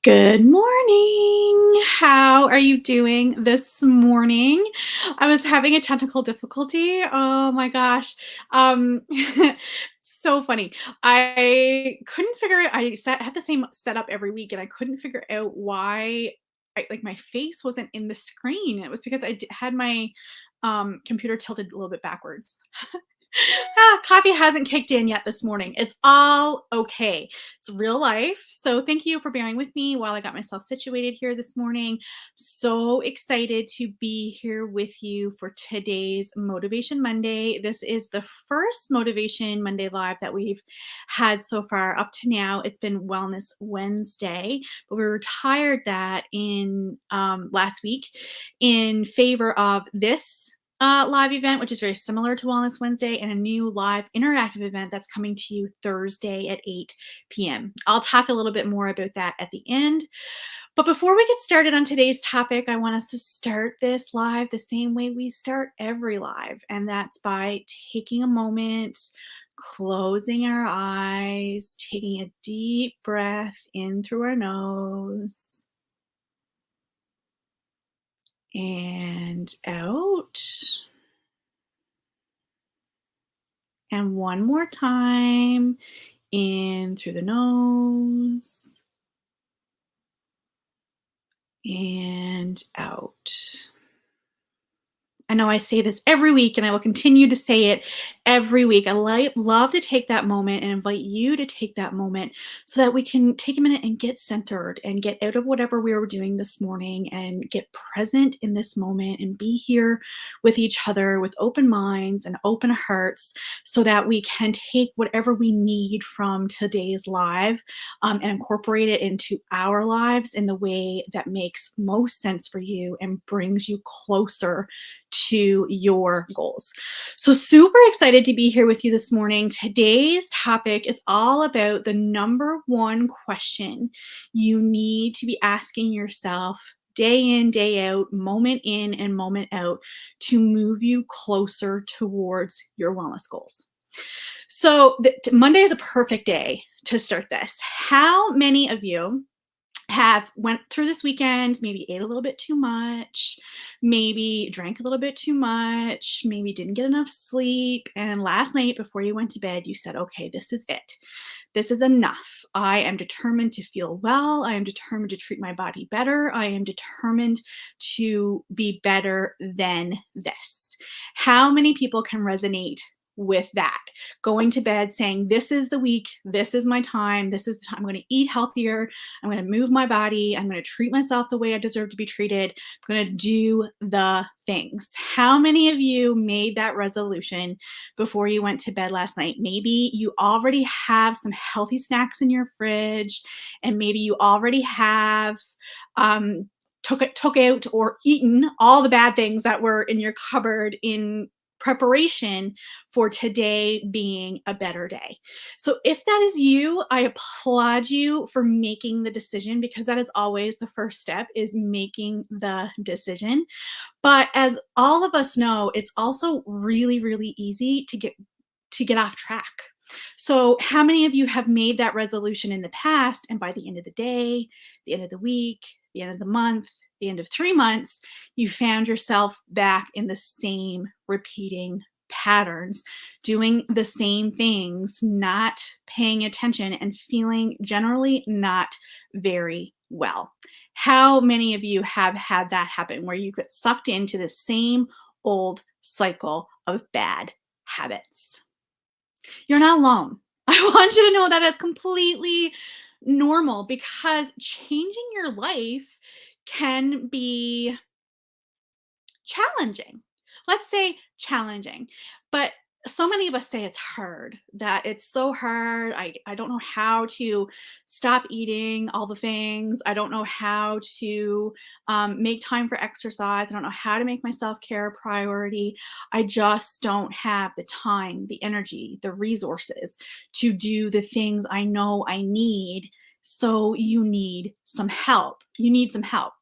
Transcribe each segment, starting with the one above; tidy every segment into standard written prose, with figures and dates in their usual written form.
Good morning. How are you doing this morning? I was having a technical difficulty. Oh my gosh. Um so funny. I couldn't figure it. Had the same setup every week and I couldn't figure out why my face wasn't in the screen. It was because had my computer tilted a little bit backwards. Coffee hasn't kicked in yet this morning. It's all okay. It's real life. So thank you for bearing with me while I got myself situated here this morning. So excited to be here with you for today's Motivation Monday. This is the first Motivation Monday live that we've had so far. Up to now, it's been Wellness Wednesday, but we retired that in last week in favor of this live event, which is very similar to Wellness Wednesday, and a new live interactive event that's coming to you Thursday at 8 p.m. I'll talk a little bit more about that at the end. But before we get started on today's topic, I want us to start this live the same way we start every live, and that's by taking a moment, closing our eyes, taking a deep breath in through our nose and out. And one more time, in through the nose and out. I know I say this every week and I will continue to say it every week. Love to take that moment and invite you to take that moment so that we can take a minute and get centered and get out of whatever we were doing this morning and get present in this moment and be here with each other with open minds and open hearts so that we can take whatever we need from today's live and incorporate it into our lives in the way that makes most sense for you and brings you closer to your goals. So, super excited to be here with you this morning. Today's topic is all about the number one question you need to be asking yourself day in, day out, moment in and moment out to move you closer towards your wellness goals. So, Monday is a perfect day to start this. How many of you have went through this weekend, maybe ate a little bit too much, maybe drank a little bit too much, maybe didn't get enough sleep, and last night before you went to bed you said, okay, this is it, this is enough, I am determined to feel well, I am determined to treat my body better, I am determined to be better than this. How many people can resonate with that, going to bed saying, this is the week, this is my time, this is the time I'm going to eat healthier, I'm going to move my body. I'm going to treat myself the way I deserve to be treated. I'm going to do the things. How many of you made that resolution before you went to bed last night? Maybe you already have some healthy snacks in your fridge, and maybe you already have took out or eaten all the bad things that were in your cupboard in preparation for today being a better day. So if that is you, I applaud you for making the decision, because that is always the first step, is making the decision. But as all of us know, it's also really, really easy to get off track. So how many of you have made that resolution in the past, and by the end of the day, the end of the week, the end of the month, the end of 3 months, you found yourself back in the same repeating patterns, doing the same things, not paying attention, and feeling generally not very well? How many of you have had that happen where you get sucked into the same old cycle of bad habits? You're not alone. I want you to know that it's completely normal, because changing your life can be challenging. Let's say challenging. But so many of us say it's hard, that it's so hard. I don't know how to stop eating all the things. I don't know how to make time for exercise. I don't know how to make my self care a priority. I just don't have the time, the energy, the resources to do the things I know I need. So you need some help. You need some help.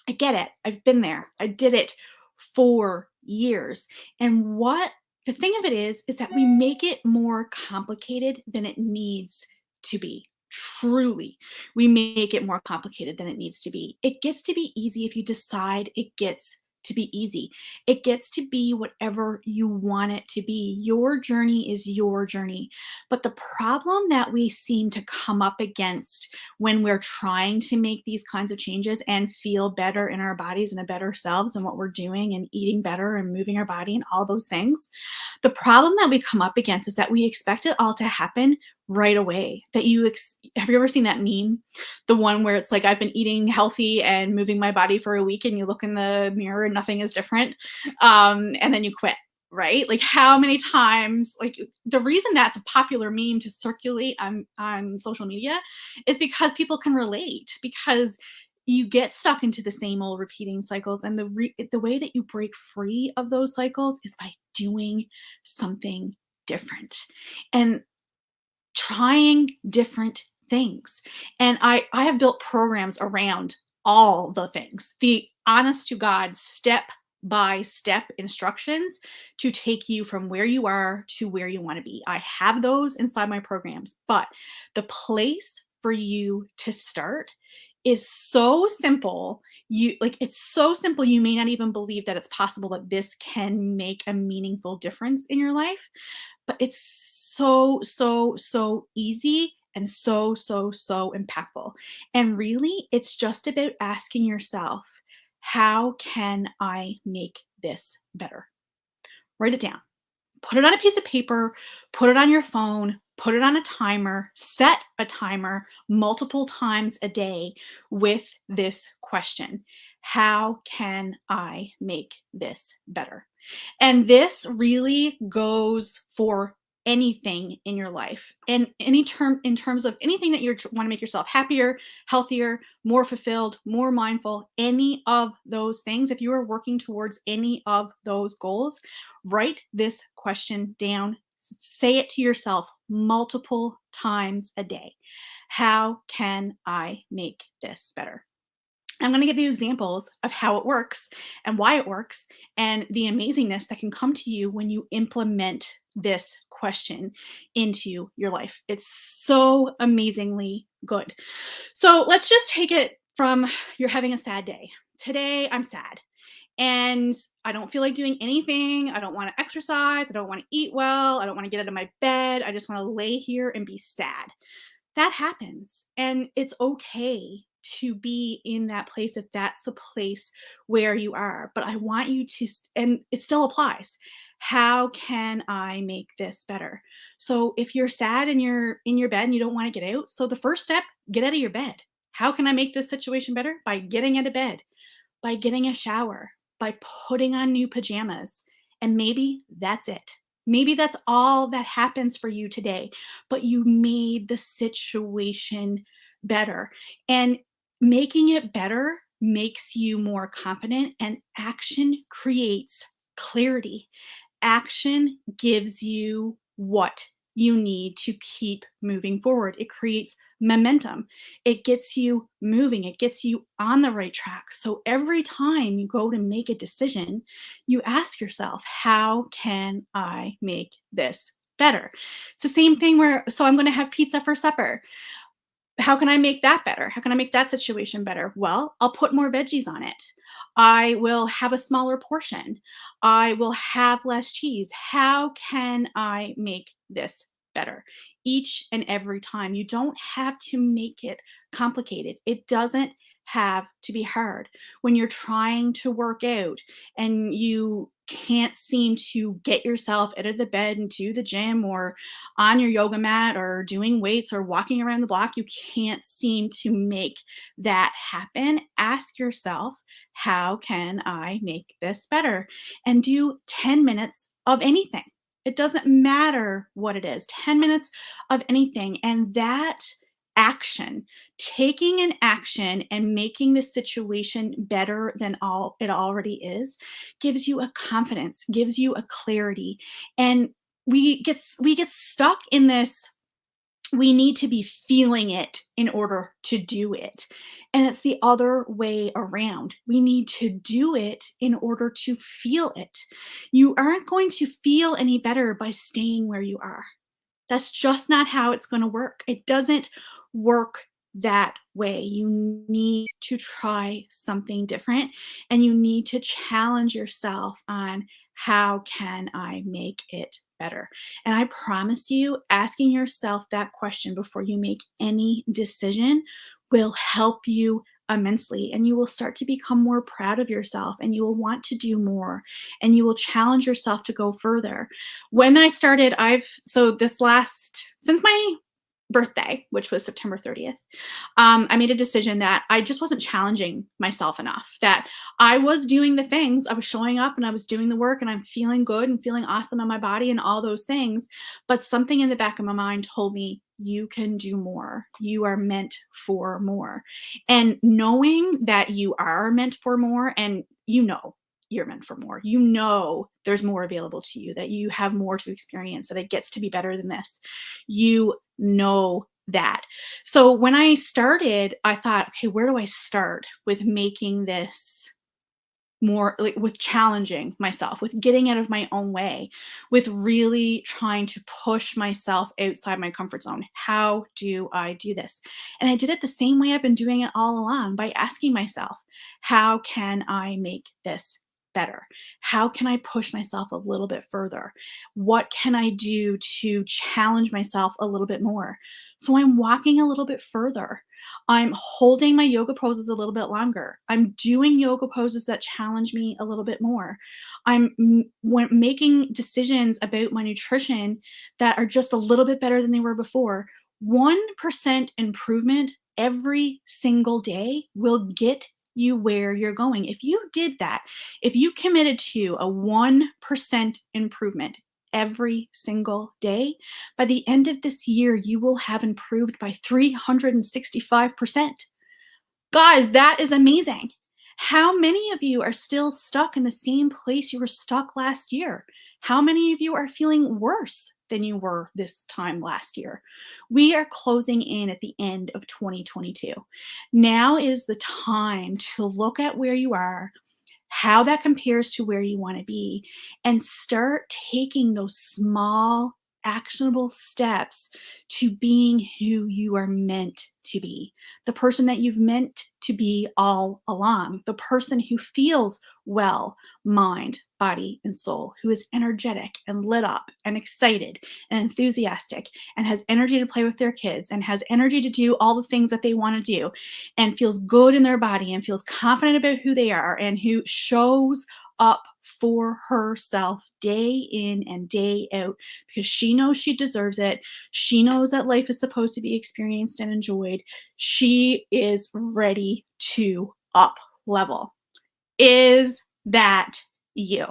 I get it. I've been there. I did it for years. And what the thing of it is that we make it more complicated than it needs to be. Truly, we make it more complicated than it needs to be. It gets to be easy if you decide it gets to be easy. It gets to be whatever you want it to be. Your journey is your journey. But the problem that we seem to come up against when we're trying to make these kinds of changes and feel better in our bodies and a better selves and what we're doing and eating better and moving our body and all those things, the problem that we come up against is that we expect it all to happen right away. Have you ever seen that meme? The one where it's like, I've been eating healthy and moving my body for a week, and you look in the mirror and nothing is different. And then you quit, right? Like, how many times, like, the reason that's a popular meme to circulate on social media is because people can relate, because you get stuck into the same old repeating cycles, and the way that you break free of those cycles is by doing something different and trying different things. And I have built programs around all the things, the honest to God step by step instructions to take you from where you are to where you want to be. I have those inside my programs, but the place for you to start is so simple. It's so simple, you may not even believe that it's possible that this can make a meaningful difference in your life, but it's so easy and so impactful. And really, it's just about asking yourself, how can I make this better? Write it down. Put it on a piece of paper, put it on your phone, put it on a timer, set a timer multiple times a day with this question: how can I make this better? And this really goes for anything in your life, and in terms of anything that you want to make yourself happier, healthier, more fulfilled, more mindful, any of those things. If you are working towards any of those goals, write this question down. Say it to yourself multiple times a day: how can I make this better? I'm going to give you examples of how it works and why it works, and the amazingness that can come to you when you implement this question into your life. It's so amazingly good. So let's just take it from, you're having a sad day. Today, I'm sad and I don't feel like doing anything. I don't want to exercise. I don't want to eat well. I don't want to get out of my bed. I just want to lay here and be sad. That happens, and it's okay to be in that place if that's the place where you are. But I want you to and it still applies: how can I make this better? So if you're sad and you're in your bed and you don't want to get out, so the first step: get out of your bed. How can I make this situation better? By getting out of bed, by getting a shower, by putting on new pajamas. And maybe that's it. Maybe that's all that happens for you today, but you made the situation better. And making it better makes you more confident, and action creates clarity. Action gives you what you need to keep moving forward. It creates momentum. It gets you moving. It gets you on the right track. So every time you go to make a decision, you ask yourself, how can I make this better? It's the same thing where, so I'm going to have pizza for supper. How can I make that better? How can I make that situation better? Well, I'll put more veggies on it. I will have a smaller portion. I will have less cheese. How can I make this better? Each and every time. You don't have to make it complicated. It doesn't have to be hard. When you're trying to work out and you can't seem to get yourself out of the bed and to the gym or on your yoga mat or doing weights or walking around the block, you can't seem to make that happen. Ask yourself, how can I make this better? And do 10 minutes of anything. It doesn't matter what it is, 10 minutes of anything. And that action, taking an action and making the situation better than all it already is, gives you a confidence, gives you a clarity. And we get stuck in this, we need to be feeling it in order to do it. And it's the other way around. We need to do it in order to feel it. You aren't going to feel any better by staying where you are. That's just not how it's going to work. It doesn't work that way. You need to try something different, and you need to challenge yourself on how can I make it better? And I promise you, asking yourself that question before you make any decision will help you immensely, and you will start to become more proud of yourself, and you will want to do more, and you will challenge yourself to go further. When I started, since my birthday, which was September 30th, I made a decision that I just wasn't challenging myself enough, that I was doing the things, I was showing up and I was doing the work and I'm feeling good and feeling awesome in my body and all those things. But something in the back of my mind told me, you can do more. You are meant for more. And knowing that you are meant for more, and you're meant for more, there's more available to you, that you have more to experience, that it gets to be better than this. You know that. So when I started, I thought, okay, where do I start with making this more like, with challenging myself, with getting out of my own way, with really trying to push myself outside my comfort zone? How do I do this? And I did it the same way I've been doing it all along, by asking myself, how can I make this better? How can I push myself a little bit further? What can I do to challenge myself a little bit more? So I'm walking a little bit further. I'm holding my yoga poses a little bit longer. I'm doing yoga poses that challenge me a little bit more. When making decisions about my nutrition that are just a little bit better than they were before. 1% improvement every single day will get you where you're going. If you did that, if you committed to a 1% improvement every single day, by the end of this year, you will have improved by 365%. Guys, that is amazing. How many of you are still stuck in the same place you were stuck last year? How many of you are feeling worse than you were this time last year? We are closing in at the end of 2022. Now is the time to look at where you are, how that compares to where you want to be, and start taking those small, actionable steps to being who you are meant to be, the person that you've meant to be all along, the person who feels well, mind, body, and soul, who is energetic and lit up and excited and enthusiastic and has energy to play with their kids and has energy to do all the things that they want to do and feels good in their body and feels confident about who they are, and who shows up for herself day in and day out because she knows she deserves it. She knows that life is supposed to be experienced and enjoyed. She is ready to up level. Is that you?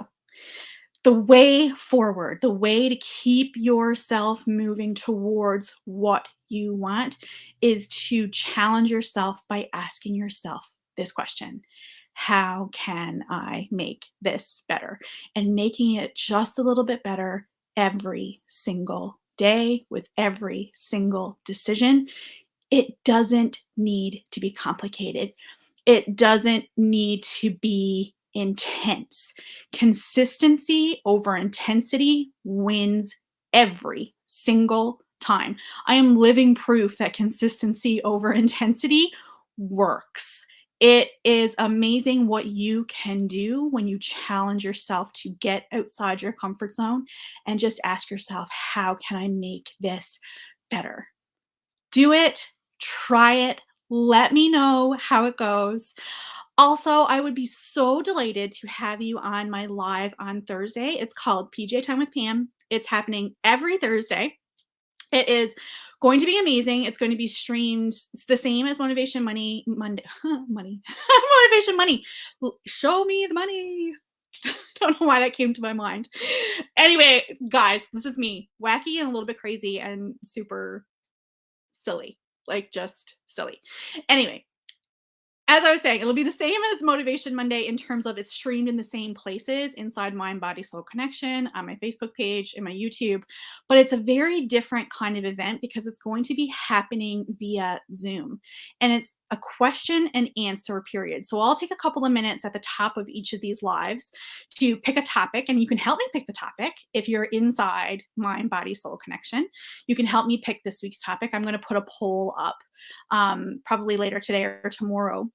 The way forward, the way to keep yourself moving towards what you want, is to challenge yourself by asking yourself this question: how can I make this better? And making it just a little bit better every single day with every single decision. It doesn't need to be complicated. It doesn't need to be intense. Consistency over intensity wins every single time. I am living proof that consistency over intensity works. It is amazing what you can do when you challenge yourself to get outside your comfort zone and just ask yourself, how can I make this better? Do it, try it, let me know how it goes. Also, I would be so delighted to have you on my live on Thursday. It's called PJ Time with Pam. It's happening every Thursday. It is going to be amazing. It's going to be streamed the same as Motivation Money Monday. Money. Motivation Money. Show me the money. Don't know why that came to my mind. Anyway, guys, this is me, wacky and a little bit crazy and super silly, like just silly. Anyway, as I was saying, it'll be the same as Motivation Monday in terms of it's streamed in the same places inside Mind, Body, Soul Connection, on my Facebook page, and my YouTube. But it's a very different kind of event because it's going to be happening via Zoom. And it's a question and answer period. So I'll take a couple of minutes at the top of each of these lives to pick a topic. And you can help me pick the topic if you're inside Mind, Body, Soul Connection. You can help me pick this week's topic. I'm going to put a poll up probably later today or tomorrow,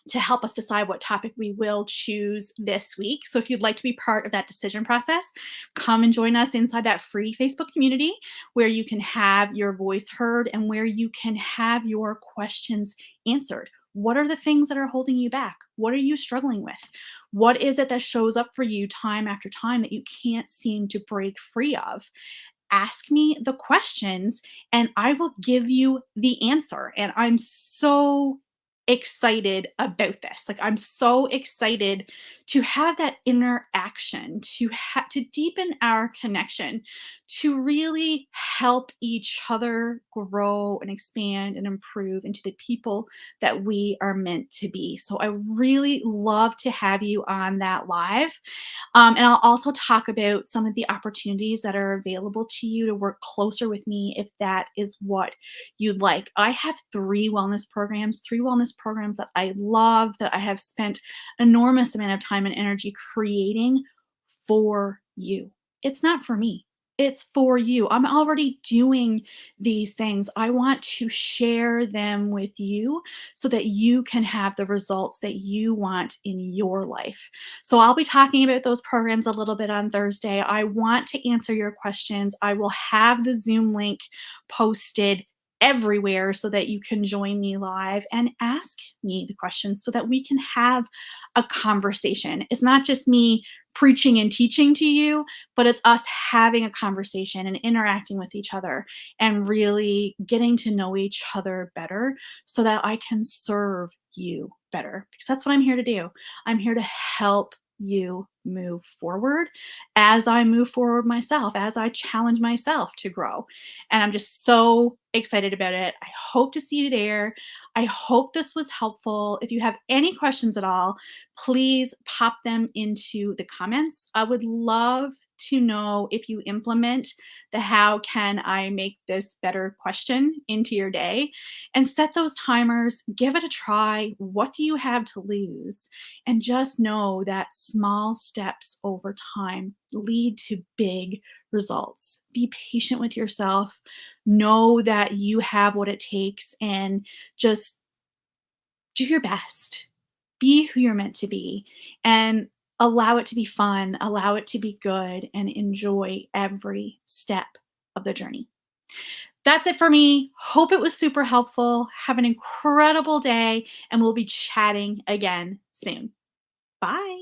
to help us decide what topic we will choose this week. So if you'd like to be part of that decision process, come and join us inside that free Facebook community where you can have your voice heard and where you can have your questions answered. What are the things that are holding you back? What are you struggling with? What is it that shows up for you time after time that you can't seem to break free of? Ask me the questions and I will give you the answer. And I'm so excited about this. Like I'm so excited to have that interaction, to deepen our connection, to really help each other grow and expand and improve into the people that we are meant to be. So I really love to have you on that live. And I'll also talk about some of the opportunities that are available to you to work closer with me if that is what you'd like. I have three wellness programs that I love, that I have spent enormous amount of time and energy creating for you. It's not for me. It's for you. I'm already doing these things. I want to share them with you so that you can have the results that you want in your life. So I'll be talking about those programs a little bit on Thursday. I want to answer your questions. I will have the Zoom link posted everywhere so that you can join me live and ask me the questions so that we can have a conversation. It's not just me preaching and teaching to you, but it's us having a conversation and interacting with each other and really getting to know each other better so that I can serve you better because that's what I'm here to do. I'm here to help you move forward as I move forward myself, as I challenge myself to grow. And I'm just so excited about it. I hope to see you there. I hope this was helpful. If you have any questions at all, please pop them into the comments. I would love to know if you implement the how can I make this better question into your day and set those timers, give it a try. What do you have to lose? And just know that small steps over time lead to big results. Be patient with yourself. Know that you have what it takes and just do your best. Be who you're meant to be and allow it to be fun, allow it to be good, and enjoy every step of the journey. That's it for me. Hope it was super helpful. Have an incredible day, and we'll be chatting again soon. Bye.